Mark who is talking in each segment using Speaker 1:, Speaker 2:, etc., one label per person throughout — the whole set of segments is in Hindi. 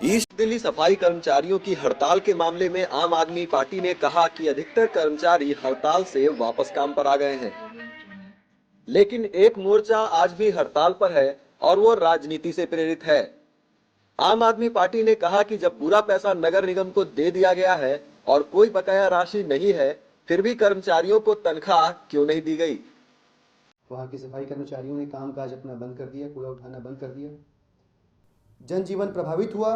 Speaker 1: ईस्ट दिल्ली सफाई कर्मचारियों की हड़ताल के मामले में आम आदमी पार्टी ने कहा कि अधिकतर कर्मचारी हड़ताल से वापस काम पर आ गए हैं, लेकिन एक मोर्चा आज भी हड़ताल पर है और वो राजनीति से प्रेरित है। आम आदमी पार्टी ने कहा कि जब पूरा पैसा नगर निगम को दे दिया गया है और कोई बकाया राशि नहीं है, फिर भी कर्मचारियों को तनख्वाह क्यों नहीं दी गई।
Speaker 2: वहाँ के सफाई कर्मचारियों ने कामकाज अपना बंद कर दिया, कूड़ा उठाना बंद कर दिया। जनजीवन प्रभावित हुआ,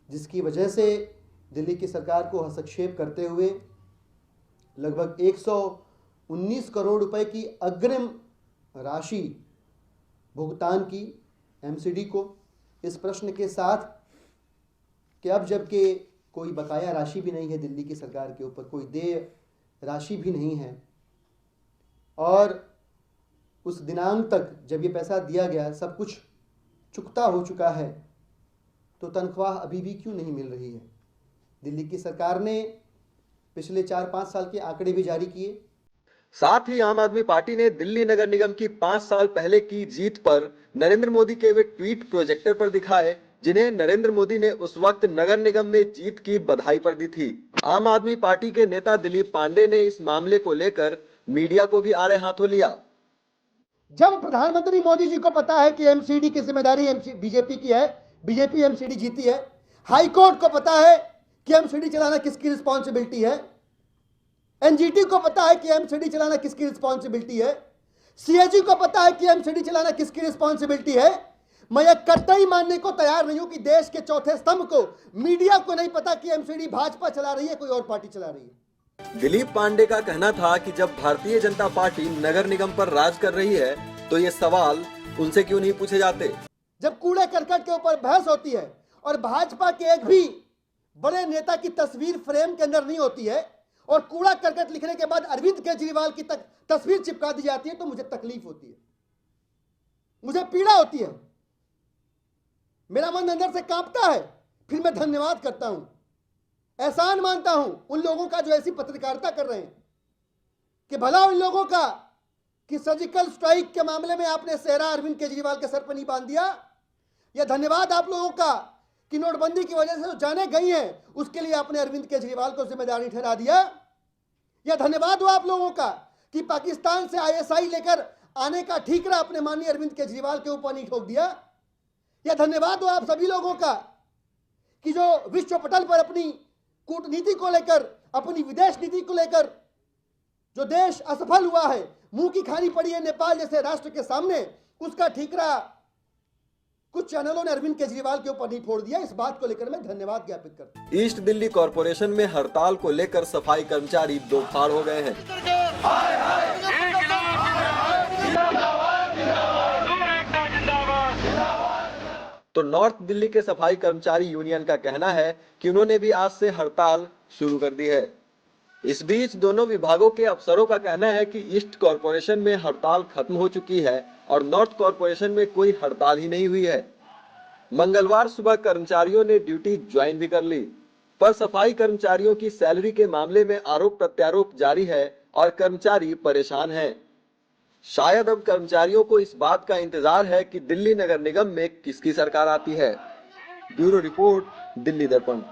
Speaker 2: जिसकी वजह से दिल्ली की सरकार को हस्तक्षेप करते हुए लगभग 119 करोड़ रुपए की अग्रिम राशि भुगतान की एमसीडी को, इस प्रश्न के साथ कि अब जबकि कोई बकाया राशि भी नहीं है दिल्ली की सरकार के ऊपर, कोई देय राशि भी नहीं है और उस दिनांक तक जब ये पैसा दिया गया सब कुछ चुकता हो चुका है, तो तनख्वाह अभी भी क्यों नहीं मिल रही है। दिल्ली की सरकार ने पिछले 4-5 साल के आंकड़े भी जारी किए।
Speaker 1: साथ ही आम आदमी पार्टी ने दिल्ली नगर निगम की 5 साल पहले की जीत पर नरेंद्र मोदी के वे ट्वीट प्रोजेक्टर पर दिखाए, जिन्हें नरेंद्र मोदी ने उस वक्त नगर निगम में जीत की बधाई पर दी थी। आम आदमी पार्टी के नेता दिलीप पांडे ने इस मामले को लेकर मीडिया को भी आड़े हाथों लिया।
Speaker 3: जब प्रधानमंत्री मोदी जी को पता है कि एमसीडी की जिम्मेदारी बीजेपी की है, बीजेपी एमसीडी जीती है, हाई कोर्ट को पता है कि एमसीडी चलाना किसकी रिस्पॉन्सिबिलिटी है, एनजीटी को पता है कि एमसीडी चलाना किसकी रिस्पॉन्सिबिलिटी है, सीएजी को पता है कि एमसीडी चलाना किसकी रिस्पॉन्सिबिलिटी है, मैं यह कतई मानने को तैयार नहीं हूं कि देश के चौथे स्तंभ को, मीडिया को नहीं पता कि एमसीडी भाजपा चला रही है, कोई और पार्टी चला रही है।
Speaker 1: दिलीप पांडे का कहना था कि जब भारतीय जनता पार्टी नगर निगम पर राज कर रही है तो ये सवाल उनसे क्यों नहीं पूछे जाते।
Speaker 3: जब कूड़े करकट के ऊपर बहस होती है और भाजपा के एक भी बड़े नेता की तस्वीर फ्रेम के अंदर नहीं होती है और कूड़ा करकट लिखने के बाद अरविंद केजरीवाल की तस्वीर चिपका दी जाती है, तो मुझे तकलीफ होती है, मुझे पीड़ा होती है, मेरा मन अंदर से कांपता है। फिर मैं धन्यवाद करता हूं, एहसान मानता हूं उन लोगों का जो ऐसी पत्रकारिता कर रहे हैं कि भला उन लोगों का कि सर्जिकल स्ट्राइक के मामले में आपने सेहरा अरविंद केजरीवाल के सर पर नहीं बांध दिया। यह धन्यवाद आप लोगों का कि नोटबंदी की वजह से जो जाने गई हैं उसके लिए आपने अरविंद केजरीवाल को जिम्मेदारी ठहरा दिया। यह धन्यवाद हो आप लोगों का कि पाकिस्तान से आईएसआई लेकर आने का ठीकरा अपने माननीय अरविंद केजरीवाल के ऊपर नहीं ठोक दिया। यह धन्यवाद हो आप सभी लोगों का कि जो विश्व पटल पर अपनी कूटनीति को लेकर, अपनी विदेश नीति को लेकर जो देश असफल हुआ है, मुंह की खानी पड़ी है नेपाल जैसे राष्ट्र के सामने, उसका ठीकरा कुछ चैनलों ने अरविंद केजरीवाल के ऊपर नहीं फोड़ दिया। इस बात को लेकर मैं धन्यवाद ज्ञापित करता हूं।
Speaker 1: ईस्ट दिल्ली कॉरपोरेशन में हड़ताल को लेकर सफाई कर्मचारी दो फाड़ हो गए हैं। तो नॉर्थ दिल्ली के सफाई कर्मचारी यूनियन का कहना है कि उन्होंने भी आज से हड़ताल शुरू कर दी है। इस बीच दोनों विभागों के अफसरों का कहना है कि ईस्ट कॉरपोरेशन में हड़ताल खत्म हो चुकी है और नॉर्थ कॉरपोरेशन में कोई हड़ताल ही नहीं हुई है। मंगलवार सुबह कर्मचारियों ने ड्यूटी ज्वाइन भी कर ली, पर सफाई कर्मचारियों की सैलरी के मामले में आरोप प्रत्यारोप जारी है और कर्मचारी परेशान हैं। शायद अब कर्मचारियों को इस बात का इंतजार है कि दिल्ली नगर निगम में किसकी सरकार आती है। ब्यूरो रिपोर्ट, दिल्ली दर्पण।